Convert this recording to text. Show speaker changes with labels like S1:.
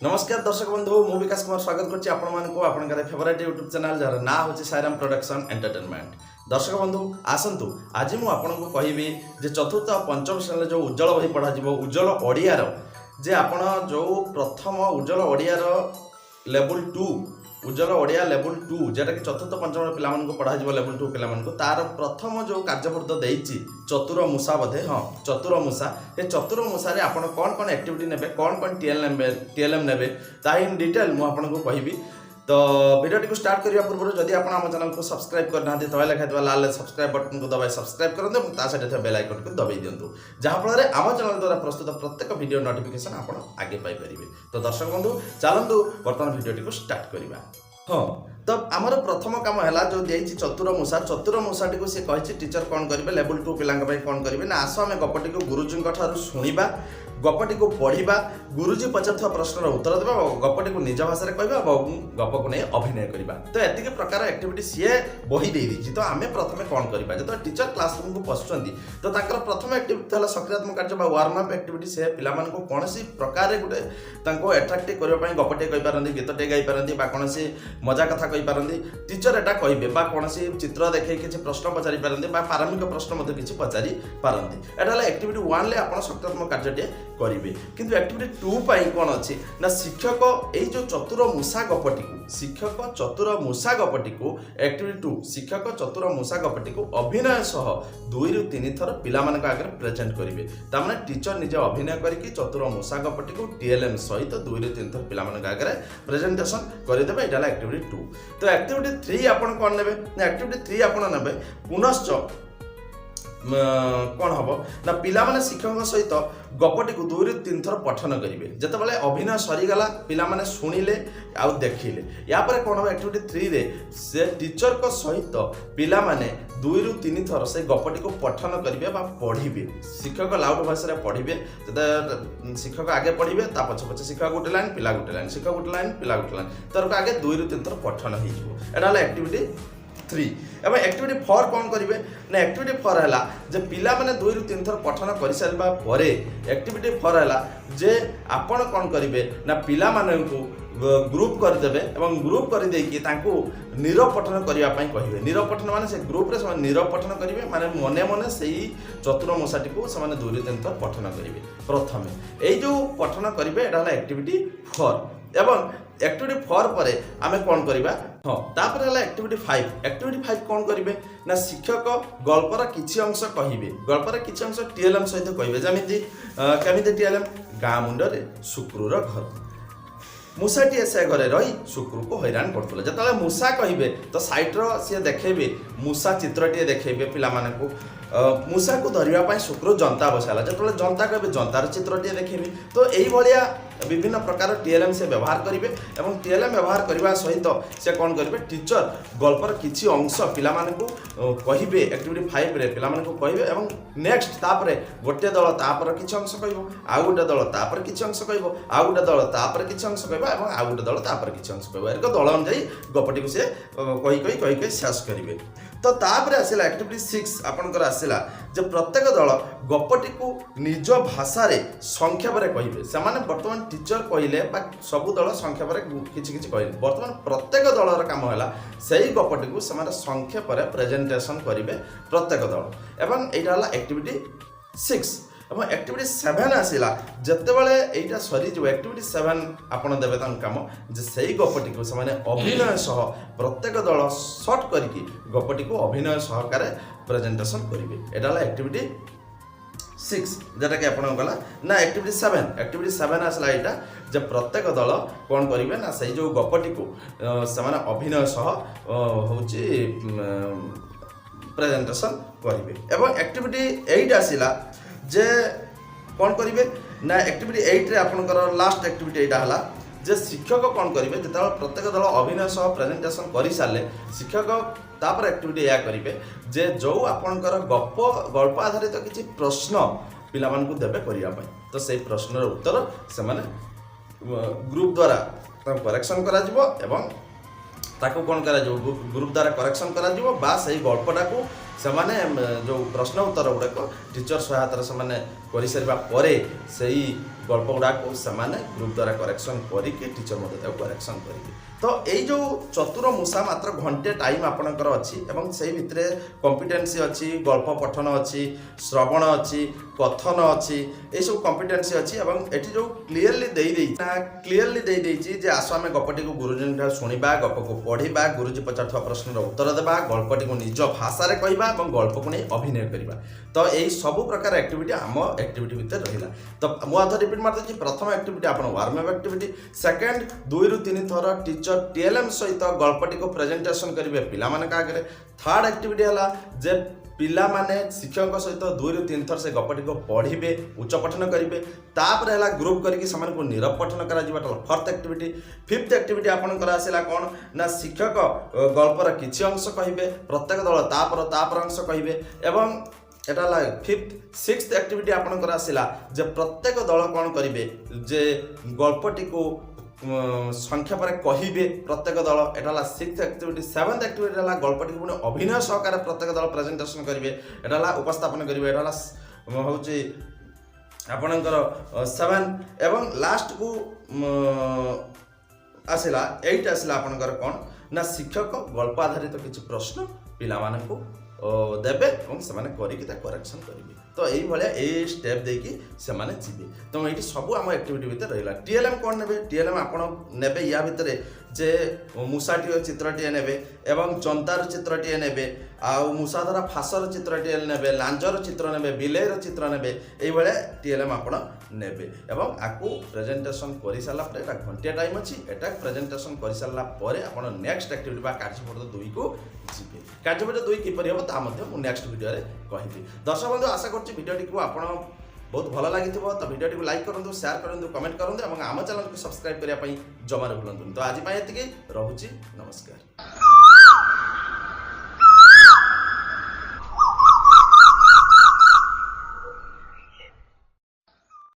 S1: नमस्कार दर्शक बंधु मु विकास कुमार स्वागत करछि आपण मानको आपनकर फेवरेट यूट्यूब चैनल जार ना होछि सायराम प्रोडक्शन एंटरटेनमेंट। दर्शक बंधु आसंतु आज मु आपनको कहिबी जे चतुर्थ और पंचम श्रेणी जो उज्जवल बही पढ़ा जिवो उज्जवल ओडियार जे आपण जो प्रथम उज्जवल ओडियार लेवल 2 उज्जवल ओडिया लेवल 2 जेटा कि चतुर्थ पंचम पिला मानको पढ़ा जिवो लेवल 2 पिला मानको तार प्रथम जो कार्यपत्र देइछि चतुर मूसा बोधे हाँ चतुर मूसा ये चतुर मूसा रे आपण कौन कौन एक्टिविटी नेबे कौन टीएलएम नेबे ता इन डिटेल मु आपनको कहिबी। तो वीडियो को स्टार्ट करिया पूर्व जदि आपण आम चैनल को सब्सक्राइब करना तो लिखा लाल सब्सक्राइब बटन को दबाई सब्सक्राइब करते ता सहित बेल आइकन को दबाई दिंतु जहाँ फल आम चैनल द्वारा प्रस्तुत प्रत्येक वीडियो नोटिफिकेशन आपण आगे पाइपर। तो दर्शक बंधु चलतु बर्तमान वीडियो को स्टार्ट करवा। हाँ तो आमर प्रथम काम है जो देती चतुर मूसा टी सी कही टीचर कौन करेंगे लेवल 2 पिला कौन करेंगे ना आस आम गपटी को गुरुजी शुणा गपटी को पढ़ा गुरुजी पचार प्रश्न उत्तर देवा गपटी को निज भाषा कहवा गप को नहीं अभिनय करवा। तो एतिक प्रकार एक्टिविटी सी बही दे दी तो आम प्रथम कौन करवा जो टीचर क्लासरूम को पशुंट तो प्रथम एक्टिविटी है सक्रियात्मक कार्य वार्म अप एक्टिविटी से पिला कौन प्रकार गोटे एट्राक्ट करने गपटे कहींपारती गीतटे गाईपारती कौन मजा कथा कहींपारती टीचर एटा कहे कौन चित्र देखे किसी प्रश्न पचारि पारती प्रारंभिक प्रश्न किसी पचारि पारती एटा एक्टिविटी 1 आप सक्रियात्मक कार्य करेंगे। किंतु एक्टिविटी 2 पाई कौन अच्छी ना शिक्षक यही जो चतुर मूसा गपटी को शिक्षक चतुर मूसा गपटी को एक्टिविटी 2 शिक्षक चतुर मूसा गपटी को अभिनय सह 2 ରୁ 3 थर पिला आगे प्रेजेंट करेंगे तार टीचर निजे अभिनय करके चतुर मूसा गपटी को टीएलएम सहित 2 ରୁ 3 थर पिला आगे प्रेजेंटेशन करदे एटा एक्टिविटी 2। तो एक्टिविटी 3 आप कौन ने एक्टिविटी 3 आप ने पुनश्च कौन हम ना पिला माने शिक्षक सहित गपटी को 2 ରୁ 3 थर पठन करेंगे जितेबाला अभिनय सरीगला पिला माने शुणिले आउ देखिले यापर कौन हम एक्टिविटी 3 रे से टीचर को सहित पिला माने 2 ରୁ 3 थर से गपटी को पठन करेंगे पढ़े शिक्षक लाउड भाषा पढ़े शिक्षक आगे पढ़े पछे पछे शिक्षक गोटे लाइन पिला गोटे लाइन शिक्षक गोटे लाइन पिला गोटे लाइन तर आगे 2 ରୁ 3 थर पठन हो एक्टिविटी 3। एवं एक्टिविटी 4 कौन करेंगे ना एक्टिविटी 4 है जे पिला माने 2 ରୁ 3 थर पठन कर सारा पर एक्टिविटी 4 है जे आपण कौन करेंगे ना पिला माने को ग्रुप करदेवे एवं ग्रुप कर देकी तांको नीरव पठन करने कहे नीरव पठन माने से ग्रुप रे नीरव पठन करेंगे माने मने मने से चतुर मूसाटी को 2 ରୁ 3 थर पठन करेंगे प्रथम यही जो पठन करेंगे एटा एक्टिविटी 4। एवं एक्टिविटी 4 पर आम कौन करवा हाँ तापर है एक्टिविटी 5 कौन करेंगे ना शिक्षक गल्पर किसी अंश कहे गल्पर किसी अंश टीएलएम सहित कहे जमी केमी टीएलएम गाँ मुंडे शुक्रूर घर मूसाटी से घरे रही शुक्र को हैरान करते जो मूसा कहे तो सैट्र सी देखेबे मूसा चित्रटे देखेबे पिला को मूसा को धरने शुक्र जनता बसाला जो जनता कहे जनतार चित्रटे देखेबे तो यही विभिन्न प्रकार टीएलएम से व्यवहार करेंगे और टीएलएम व्यवहार करने सहित से कौन करेंगे टीचर गल्पर किसी अंश पिला कहे एक्टिविटी 5 रे पिला कहे और नेक्स्ट तापर गोटे दल तापर किसी अंश कह आउ गोटे दल तापर किसी अंश कह आउ गोटे दल तापर किसी अंश कह और आउ गोटे दल तापर किसी अंश कह एक दल अनुଯାयी गपटी को सी कही शेष करेंगे। तो तापर आसला एक्टिविटी 6 आपनकर आसला जे प्रत्येक दल गपटी को निज भाषा रे संक्षेप रे कहिबे से वर्तमान टीचर कहले सबु दल संक्षेप रे किछि किछि कहले वर्तमान प्रत्येक दलर काम है से गपटी को से संक्षेप रे प्रेजेंटेशन करेंगे प्रत्येक दल एवं एटा हला एक्टिविटी 6। और एक्टिविटी 7 आसला जिते बड़े यहाँ सरी जो एक्टिविटी 7 आपड़ देवे काम जे से गपटी को से अभिनय सह प्रत्येक दल सर्ट करके गपटी को अभिनय सहकार प्रेजेंटेशन करेंगे एटा एक्टिविटी 6 जेटा कि आप गला ना एक्टिविटी 7 आसला यहाँ जब प्रत्येक दल कौन करेंगे ना से जो गपटी को से अभिनय सह हूँ प्रेजेंटेशन करेंगे। एवं एक्टिविटी 8 आसला जे कौन करेंगे ना एक्टिविटी 8 रे आपनकर लास्ट एक्टिविटी यहाँ है जे शिक्षक कौन करेंगे जो प्रत्येक दल अभिनय सह प्रेजेंटेशन कर सारे शिक्षक तापर एक्टिविटी या करेंगे जे जो आपनकर गल्प आधारित तो किसी प्रश्न पिला देवे करने तो से प्रश्नर उत्तर से ग्रुप द्वारा करेक्शन करा ताको कौन करा ग्रुप द्वारा करेक्शन करा से गल्पटा को से जो प्रश्न उत्तर गुड़ाक टीचर सहायतार से कर सारा से गल्प गुड़ा को सेमाने ग्रुप द्वारा करेक्शन करके टीचर मध्य करेक्शन करेंगे। तो यही जो चतुर मूषा मात्र घंटे टाइम आपणकर अच्छी एवं से भितर कॉम्पिटेंसी अच्छी गल्प पठन अच्छी श्रवण अच्छी कथन अच्छी ये सब कॉम्पिटेंसी अच्छी एवं एटी जो क्लीयरली दे आस आम गपटी को गुरुजी शुणा गप को पढ़ा गुरुजी पचार प्रश्न उत्तर देवा गल्पटी को निज भाषा कहवा गल्प को नहीं अभिनय करवा। तो यही सब प्रकार एक्टिविटी आम एक्टिविटी भितर रहा। तो मुझे रिपीट मारदे प्रथम एक्टिविटी आप वार्म अप एक्टिविटी सेकेंड 2 ରୁ 3 थर टीचर टीएलएम सहित गल्पटी को प्रेजेंटेशन करेंगे पिला आगे। थर्ड एक्टिविटी है जे पिला माने शिक्षक सहित 2 ରୁ 3 थर से गपटी को पढ़े उच्च पठन करेंगे। तापर है ग्रुप करके नीरव पठन करा। फोर्थ एक्टिविटी फिफ्थ एक्टिविटी आपंकर आसला कौन ना शिक्षक गल्पर किसी अंश कहे प्रत्येक दल तापर अंश कहे एवं एटा फिफ्थ सिक्स्थ एक्टिविटी आपंकर आसला जे प्रत्येक दल कौन करेंगे जे गल्पटी को संख्या पर कहे प्रत्येक दल एटा सिक्स्थ एक्टिविटी। सेवेंथ एक्टिविटी है गल्पटी को अभिनय सहकार प्रत्येक दल प्रेजेंटेशन करेंगे एटा उपस्थापन करेंगे एटा हूँ आपणकर 7 एवं लास्ट को आसला 8 आसला आपणकर कौन ना शिक्षक गल्प आधारित किसी प्रश्न पिला मानकु देवे और से करेक्शन करेंगे। तो यही स्टेप देकी से जी। तो ये सब आम एक्टिविटी भितर रहा। टीएलएम कौन ने टीएलएम आपने या भितर जे मूषाटी चित्रटे ने एवं चंतार चित्रटे ने आउ मूषा द्वारा फासर चित्रटे ने लांजर चित्र ने बिलेर चित्र ने ये टीएलएम आप ने एवं आपको प्रेजेंटेशन कर सारापर घंटे टाइम अच्छी एटा प्रेजेंटेशन कर सारापर आप नेक्स्ट एक्टिविटी कार्यपट 2 को जी। कार्यपट 2 किपर हम नेक्स्ट वीडियो कहि। दर्शक बंधु आशा कर वीडियोटी को आप बहुत भल लगी तो वीडियो को लाइक करूँ शेयर करूँ कमेंट करूँ और आम चैनल को सब्सक्राइब करने जमा भूलु। तो आज ये रोचे नमस्कार।